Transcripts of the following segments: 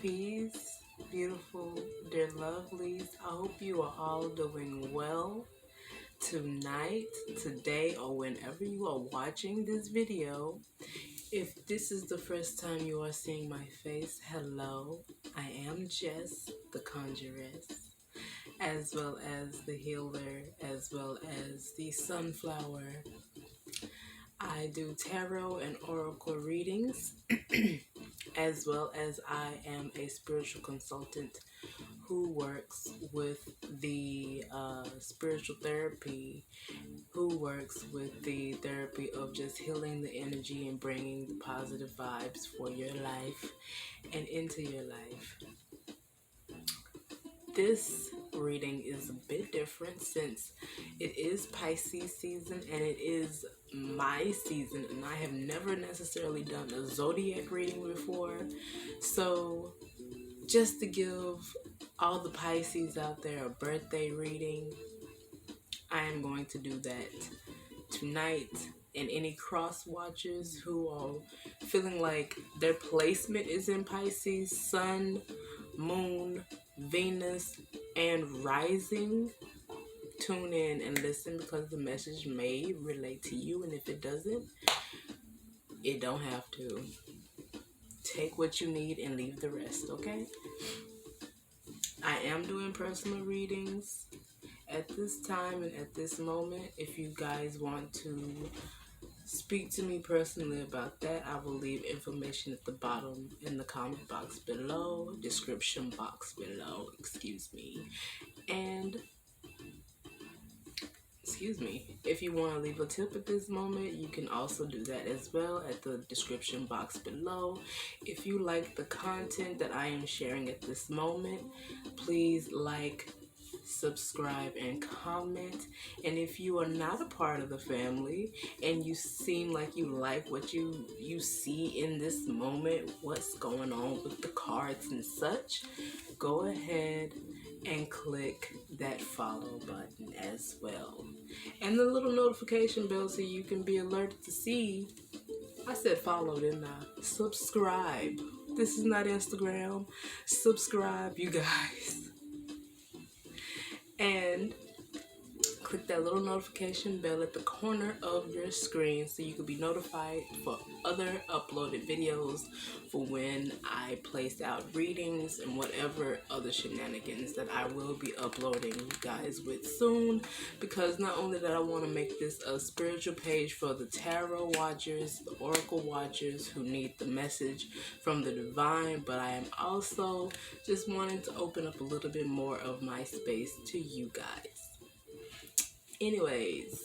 Peace, beautiful, dear lovelies. I hope you are all doing well tonight, today, or whenever you are watching this video. If this is the first time you are seeing my face, hello. I am Jess, the conjuress, as well as the healer, as well as the sunflower. I do tarot and oracle readings, as well as I am a spiritual consultant who works with the spiritual therapy, who works with the therapy of just healing the energy and bringing the positive vibes for your life and into your life. This reading is a bit different since it is Pisces season and it is my season, and I have never necessarily done a zodiac reading before. So just to give all the Pisces out there a birthday reading, I am going to do that tonight. And any cross watchers who are feeling like their placement is in Pisces, Sun, Moon, Venus, and Rising, tune in and listen, because the message may relate to you, and if it doesn't, it don't have to. Take what you need and leave the rest, okay? I am doing personal readings at this time and at this moment. If you guys want to speak to me personally about that, I will leave information at the bottom in the comment box below, description box below, and if you want to leave a tip at this moment, you can also do that as well at the description box below. If you like the content that I am sharing at this moment, please like, subscribe, and comment. And if you are not a part of the family and you seem like you like what you see in this moment, what's going on with the cards and such, go ahead and click that follow button as well, and the little notification bell so you can be alerted to see. I said follow, didn't I? Subscribe. This is not Instagram. Subscribe, you guys. And click that little notification bell at the corner of your screen so you can be notified for other uploaded videos, for when I place out readings and whatever other shenanigans that I will be uploading you guys with soon. Because not only that I want to make this a spiritual page for the tarot watchers, the oracle watchers who need the message from the divine, but I am also just wanting to open up a little bit more of my space to you guys. Anyways,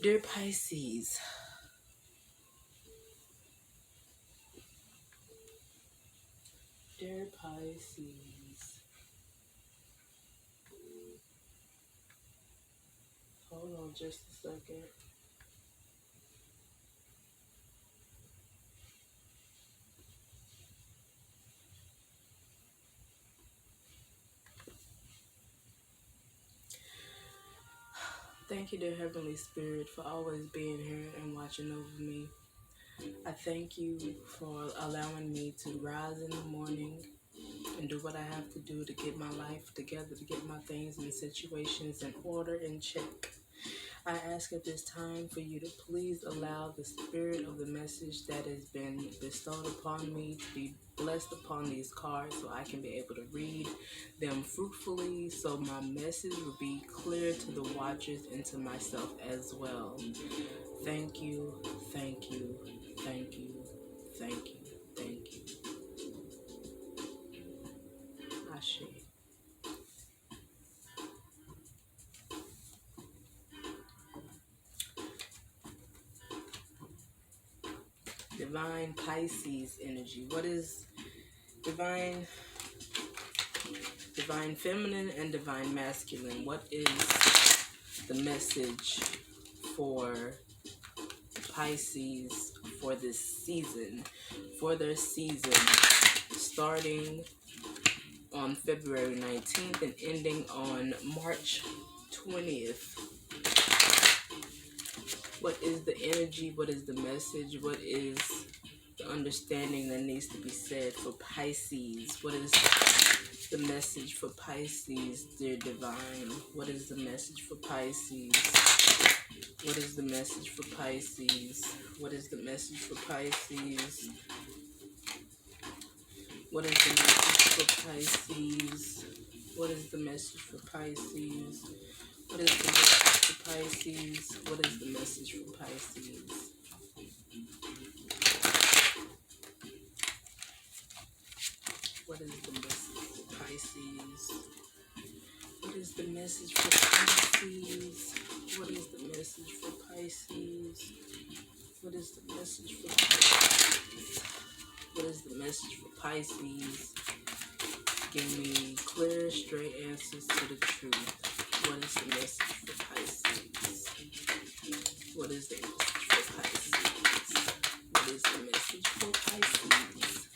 dear Pisces, hold on just a second. Thank you, dear Heavenly Spirit, for always being here and watching over me. I thank you for allowing me to rise in the morning and do what I have to do to get my life together, to get my things and situations in order and check. I ask at this time for you to please allow the spirit of the message that has been bestowed upon me to be blessed upon these cards so I can be able to read them fruitfully, so my message will be clear to the watchers and to myself as well. Thank you, thank you, thank you, thank you, thank you. Ashe. Divine Pisces energy. What is divine feminine and divine masculine? What is the message for Pisces for this season, for their season starting on February 19th and ending on March 20th? What is the energy? What is the message? What is the understanding that needs to be said for Pisces. What is the message for Pisces, dear divine? What is the message for Pisces? What is the message for Pisces? What is the message for Pisces? What is the message for Pisces? What is the message for Pisces? What is the message for Pisces? What is the message for Pisces? What is the message for Pisces? What is the message for Pisces? What is the message for Pisces? What is the message for Pisces? What is the message for Pisces? Give me clear, straight answers to the truth. What is the message for Pisces? What is the message for Pisces? What is the message for Pisces?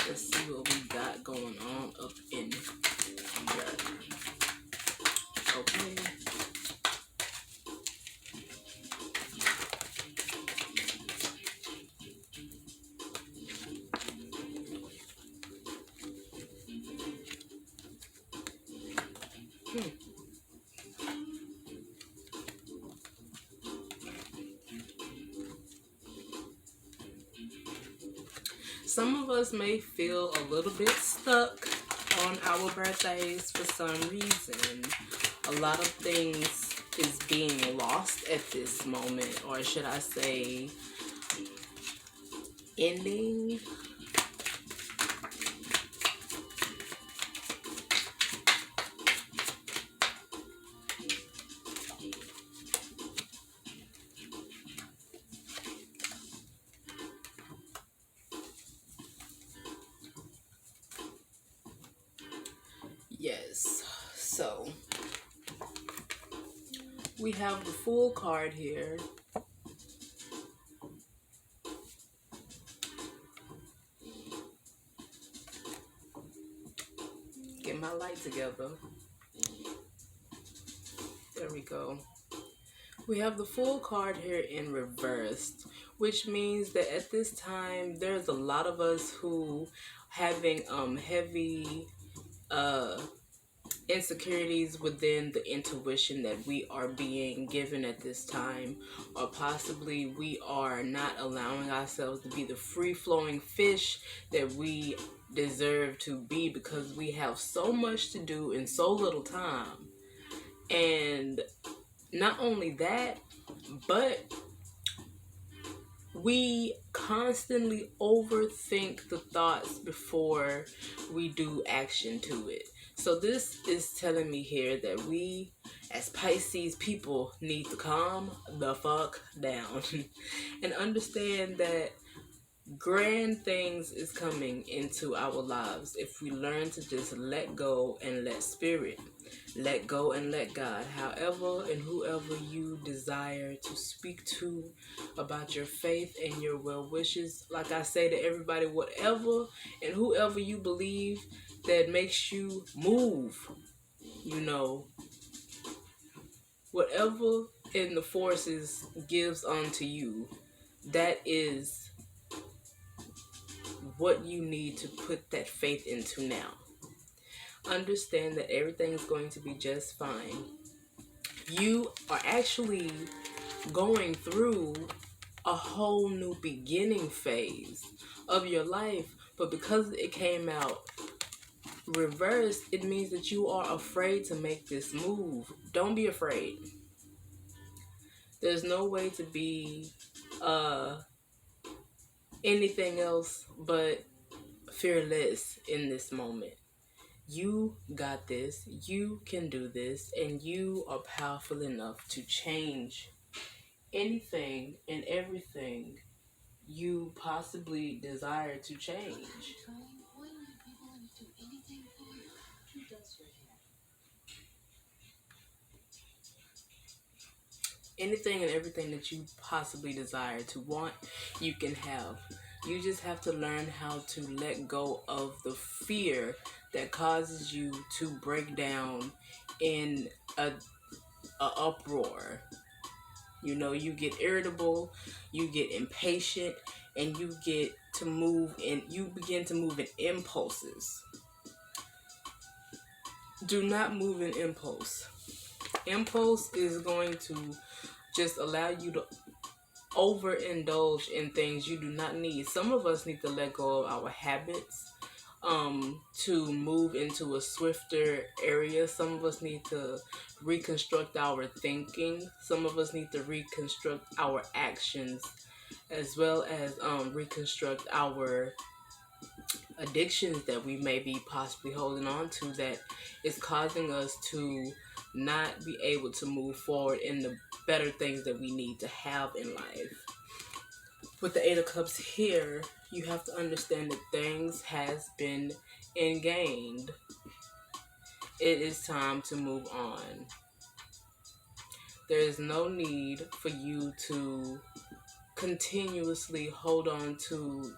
Let's see what we got going on up in here. Okay. Some of us may feel a little bit stuck on our birthdays for some reason. A lot of things is being lost at this moment, or should I say ending. Yes, so we have the Fool card here. Get my light together. There we go. We have the Fool card here in reversed, which means that at this time there's a lot of us who having heavy insecurities within the intuition that we are being given at this time, or possibly we are not allowing ourselves to be the free-flowing fish that we deserve to be, because we have so much to do in so little time. And not only that, but we constantly overthink the thoughts before we do action to it. So this is telling me here that we as Pisces people need to calm the fuck down and understand that grand things is coming into our lives if we learn to just let go and let spirit, let go and let God, however and whoever you desire to speak to about your faith and your well wishes. Like I say to everybody, whatever and whoever you believe that makes you move, you know, whatever in the forces gives unto you, that is what you need to put that faith into now. Understand that everything's going to be just fine. You are actually going through a whole new beginning phase of your life, but because it came out reversed, it means that you are afraid to make this move. Don't be afraid. There's no way to be anything else but fearless in this moment. You got this, you can do this, and you are powerful enough to change anything and everything you possibly desire to change. Anything and everything that you possibly desire to want, you can have. You just have to learn how to let go of the fear that causes you to break down in a uproar. You know, you get irritable, you get impatient, and you get to move in, you begin to move in impulses. Do not move in impulse. Impulse is going to just allow you to overindulge in things you do not need. Some of us need to let go of our habits to move into a swifter area. Some of us need to reconstruct our thinking. Some of us need to reconstruct our actions, as well as reconstruct our addictions that we may be possibly holding on to that is causing us to not be able to move forward in the better things that we need to have in life. With the Eight of Cups here, you have to understand that things has been gained. It is time to move on. There is no need for you to continuously hold on to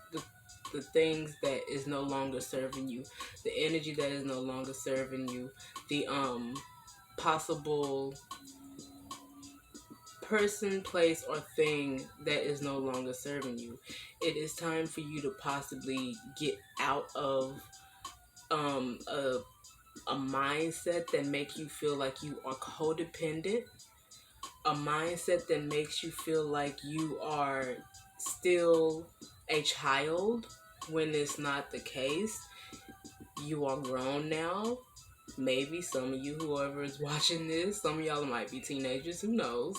the things that is no longer serving you, the energy that is no longer serving you, the possible person, place, or thing that is no longer serving you. It is time for you to possibly get out of a mindset that makes you feel like you are codependent, a mindset that makes you feel like you are still a child when it's not the case. You are grown now. Maybe some of you, whoever is watching this, some of y'all might be teenagers, who knows?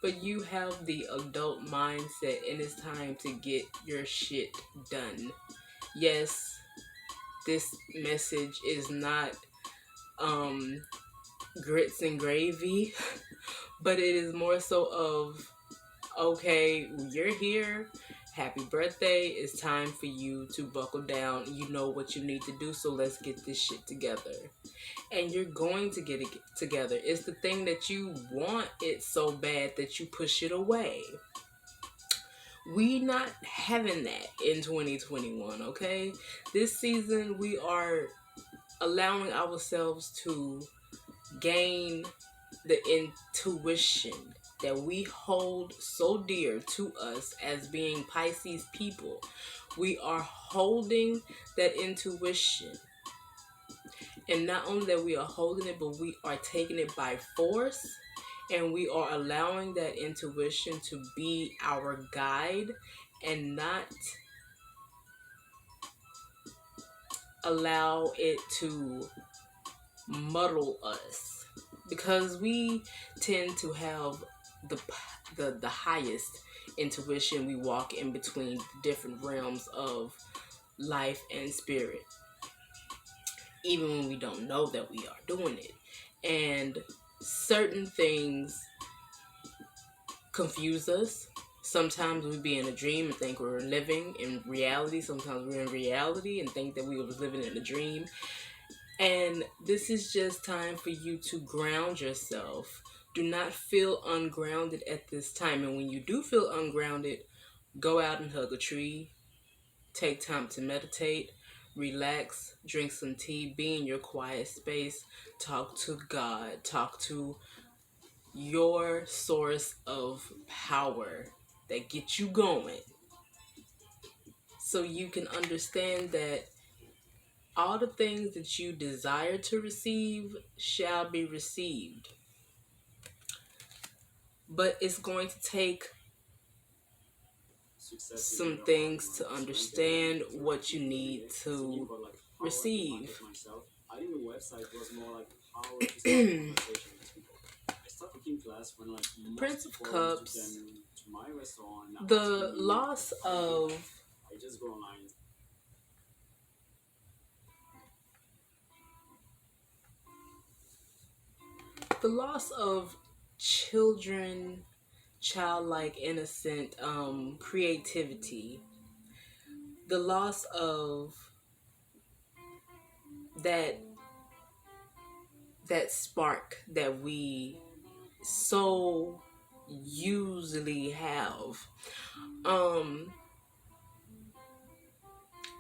But you have the adult mindset, and it's time to get your shit done. Yes, this message is not grits and gravy, but it is more so of, okay, you're here. Happy birthday. It's time for you to buckle down. You know what you need to do, so let's get this shit together. And you're going to get it together. It's the thing that you want it so bad that you push it away. We not having that in 2021, okay? This season, we are allowing ourselves to gain the intuition that we hold so dear to us as being Pisces people. We are holding that intuition. And not only that we are holding it, but we are taking it by force. And we are allowing that intuition to be our guide and not allow it to muddle us. Because we tend to have the highest intuition. We walk in between different realms of life and spirit, even when we don't know that we are doing it. And certain things confuse us. Sometimes we be in a dream and think we're living in reality. Sometimes we're in reality and think that we was living in a dream. And this is just time for you to ground yourself. Do not feel ungrounded at this time. And when you do feel ungrounded, go out and hug a tree. Take time to meditate, relax, drink some tea, be in your quiet space, talk to God, talk to your source of power that gets you going. So you can understand that all the things that you desire to receive shall be received. But it's going to take some things to understand what you need to receive. Prince of Cups, the loss of children, childlike, innocent creativity, the loss of that spark that we so usually have.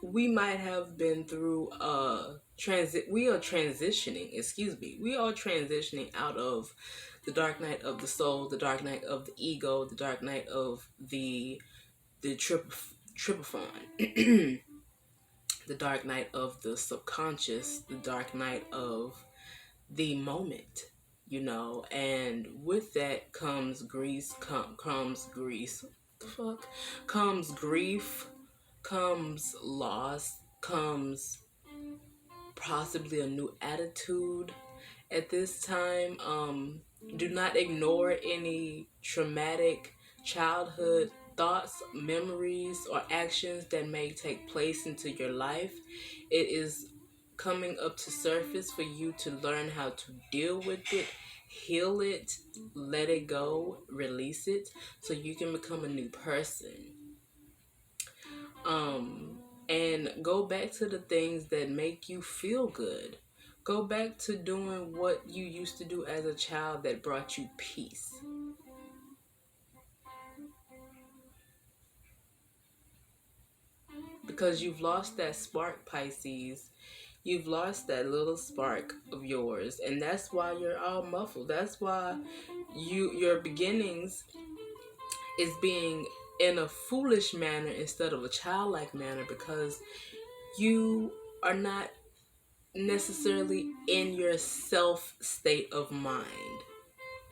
We might have been through we are transitioning out of the dark night of the soul, the dark night of the ego, the dark night of the tripophon, the dark night of the subconscious, the dark night of the moment, you know. And with that comes grease, comes grease, what the fuck, comes grief, comes loss, comes possibly a new attitude at this time. Do not ignore any traumatic childhood thoughts, memories, or actions that may take place into your life. It is coming up to surface for you to learn how to deal with it, heal it, let it go, release it, so you can become a new person. And go back to the things that make you feel good. Go back to doing what you used to do as a child that brought you peace. Because you've lost that spark, Pisces. You've lost that little spark of yours. And that's why you're all muffled. That's why your beginnings is being in a foolish manner instead of a childlike manner, because you are not necessarily in your self state of mind.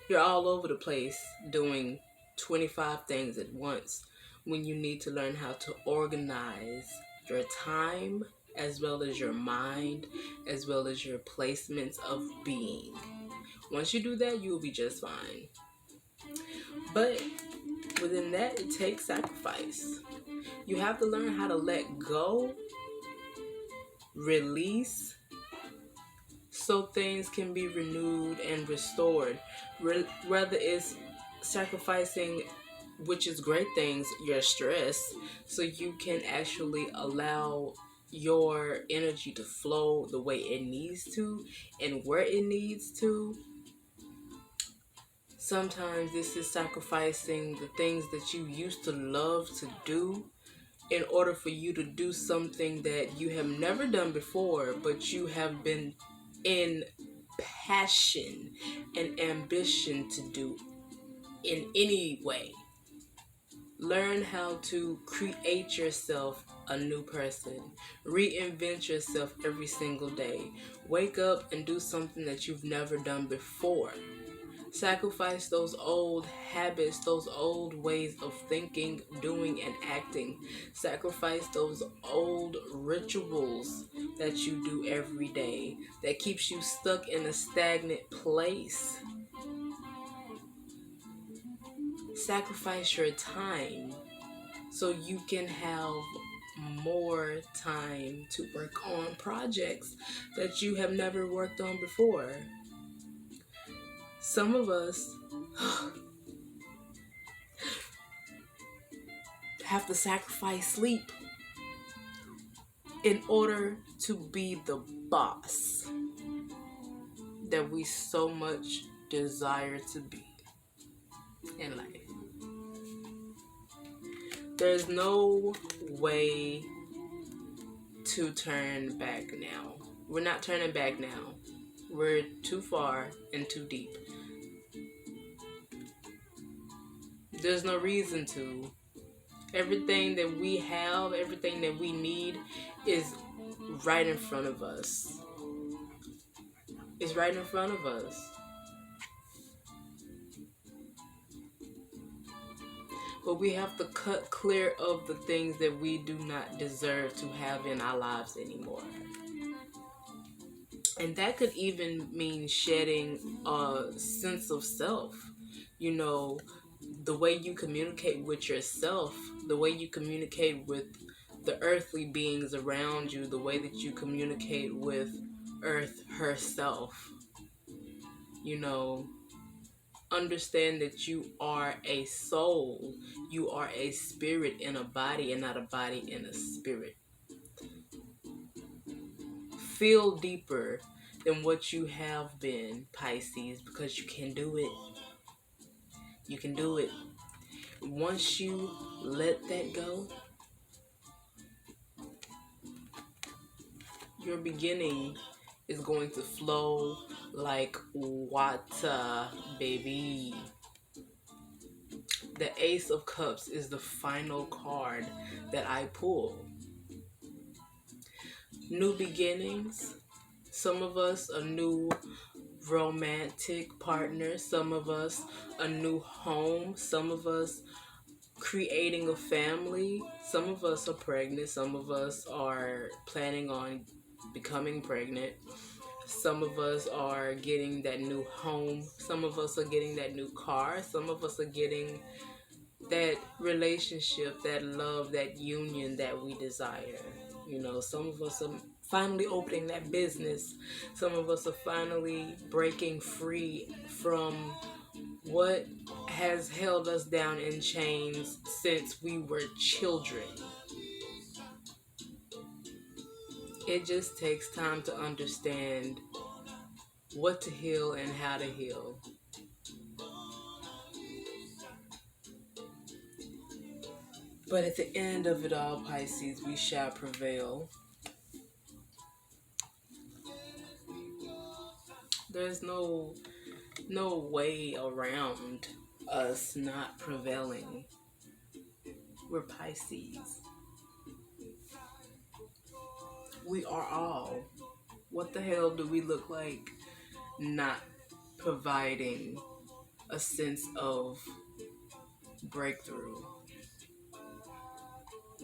You're all over the place doing 25 things at once when you need to learn how to organize your time, as well as your mind, as well as your placements of being. Once you do that, you will be just fine. But within that, it takes sacrifice. You have to learn how to let go, release, so things can be renewed and restored. Whether it's sacrificing, which is great things, your stress, so you can actually allow your energy to flow the way it needs to and where it needs to. Sometimes this is sacrificing the things that you used to love to do in order for you to do something that you have never done before, but you have been in passion and ambition to do in any way. Learn how to create yourself a new person. Reinvent yourself every single day. Wake up and do something that you've never done before. Sacrifice those old habits, those old ways of thinking, doing, and acting. Sacrifice those old rituals that you do every day that keeps you stuck in a stagnant place. Sacrifice your time so you can have more time to work on projects that you have never worked on before. Some of us have to sacrifice sleep in order to be the boss that we so much desire to be in life. There's no way to turn back now. We're not turning back now. We're too far and too deep. There's no reason to. Everything that we have, everything that we need is right in front of us. It's right in front of us. But we have to cut clear of the things that we do not deserve to have in our lives anymore. And that could even mean shedding a sense of self. You know, the way you communicate with yourself, the way you communicate with the earthly beings around you, the way that you communicate with Earth herself. You know, understand that you are a soul. You are a spirit in a body and not a body in a spirit. Feel deeper than what you have been, Pisces, because you can do it. You can do it. Once you let that go, your beginning is going to flow like water, baby. The Ace of Cups is the final card that I pull. New beginnings. Some of us a new romantic partner. Some of us a new home. Some of us creating a family. Some of us are pregnant. Some of us are planning on becoming pregnant. Some of us are getting that new home. Some of us are getting that new car. Some of us are getting that relationship, that love, that union that we desire. You know, some of us are finally opening that business. Some of us are finally breaking free from what has held us down in chains since we were children. It just takes time to understand what to heal and how to heal. But at the end of it all, Pisces, we shall prevail. There's no way around us not prevailing. We're Pisces. We are all. What the hell do we look like not providing a sense of breakthrough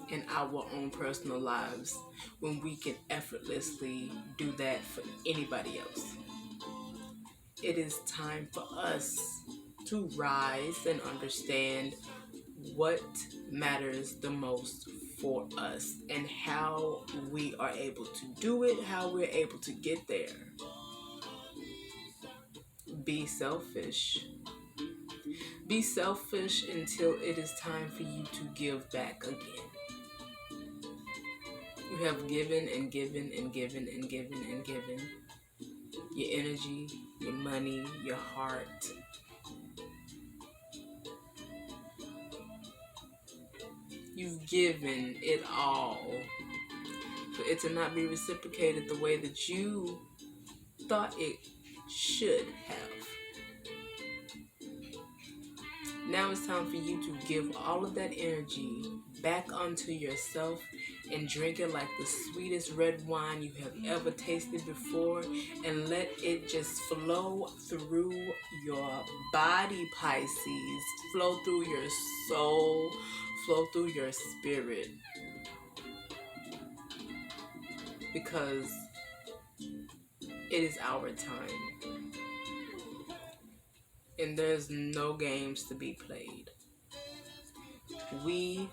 in our own personal lives when we can effortlessly do that for anybody else? It is time for us to rise and understand what matters the most for us and how we are able to do it, how we're able to get there. Be selfish. Be selfish until it is time for you to give back again. You have given and given and given and given and given. Your energy, your money, your heart. You've given it all for it to not be reciprocated the way that you thought it should have. Now it's time for you to give all of that energy back onto yourself and drink it like the sweetest red wine you have ever tasted before, and let it just flow through your body, Pisces. Flow through your soul, flow through your spirit. Because it is our time. And there's no games to be played. We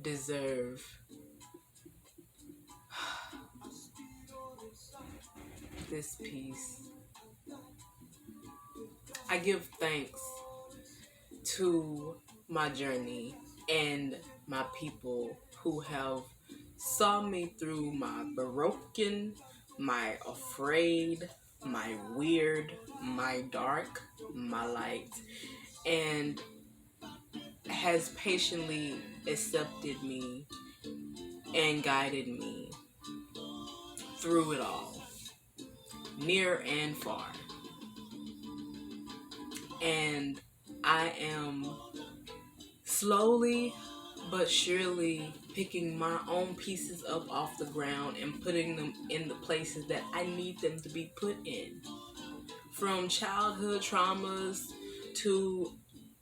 deserve this peace. I give thanks to my journey and my people who have saw me through my broken, my afraid, my weird, my dark, my light, and has patiently accepted me and guided me through it all, near and far. And I am slowly but surely picking my own pieces up off the ground and putting them in the places that I need them to be put in. From childhood traumas to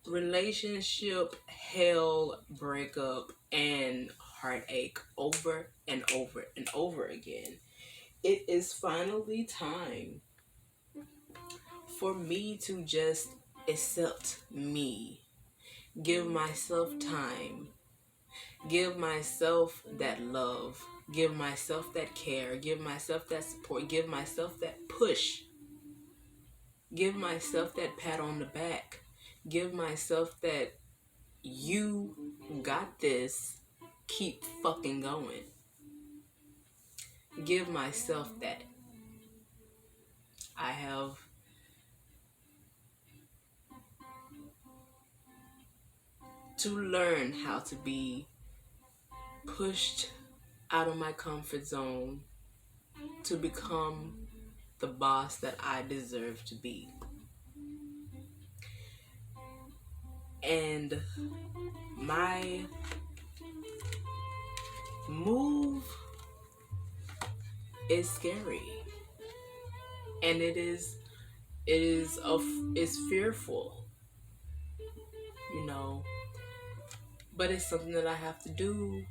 relationship hell, breakup, and heartache over and over and over again. It is finally time for me to just accept me. Give myself time. Give myself that love. Give myself that care. Give myself that support. Give myself that push. Give myself that pat on the back. Give myself that you got this. Keep fucking going. Give myself that. I have to learn how to be pushed out of my comfort zone to become the boss that I deserve to be. And my move is scary. And it's fearful, you know, but it's something that I have to do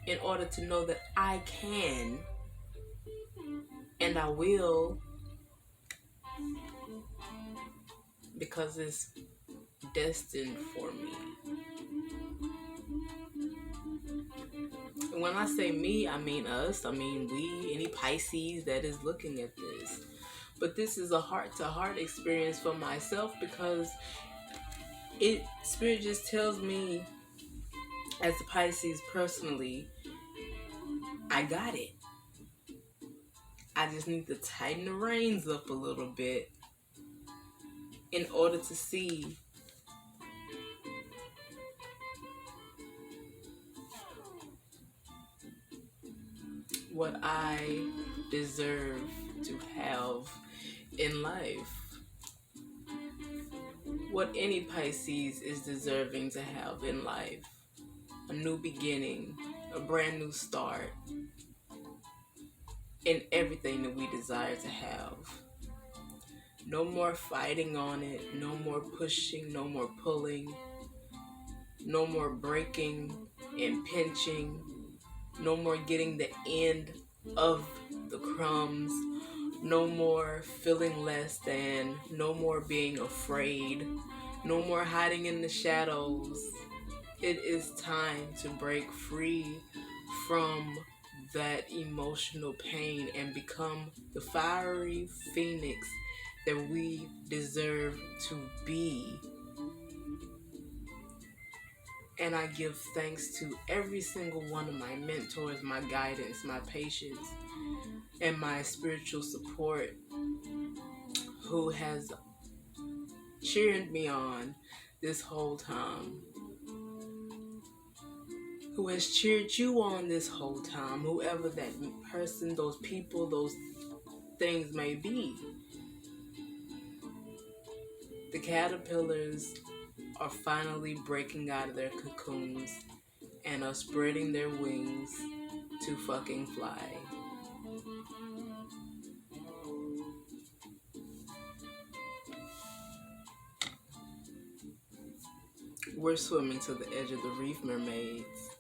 in order to know that I can and I will, because it's destined for me. And when I say me, I mean us, I mean we, any Pisces that is looking at this. But this is a heart-to-heart experience for myself, because Spirit just tells me, as a Pisces personally, I got it. I just need to tighten the reins up a little bit in order to see what I deserve to have in life. What any Pisces is deserving to have in life. A new beginning, a brand new start, in everything that we desire to have. No more fighting on it, no more pushing, no more pulling, no more breaking and pinching, no more getting the end of the crumbs, no more feeling less than, no more being afraid, no more hiding in the shadows. It is time to break free from that emotional pain and become the fiery phoenix that we deserve to be. And I give thanks to every single one of my mentors, my guidance, my patience, and my spiritual support, who has cheered me on this whole time, who has cheered you on this whole time, whoever that person, those people, those things may be. The caterpillars are finally breaking out of their cocoons and are spreading their wings to fucking fly. We're swimming to the edge of the reef, mermaids.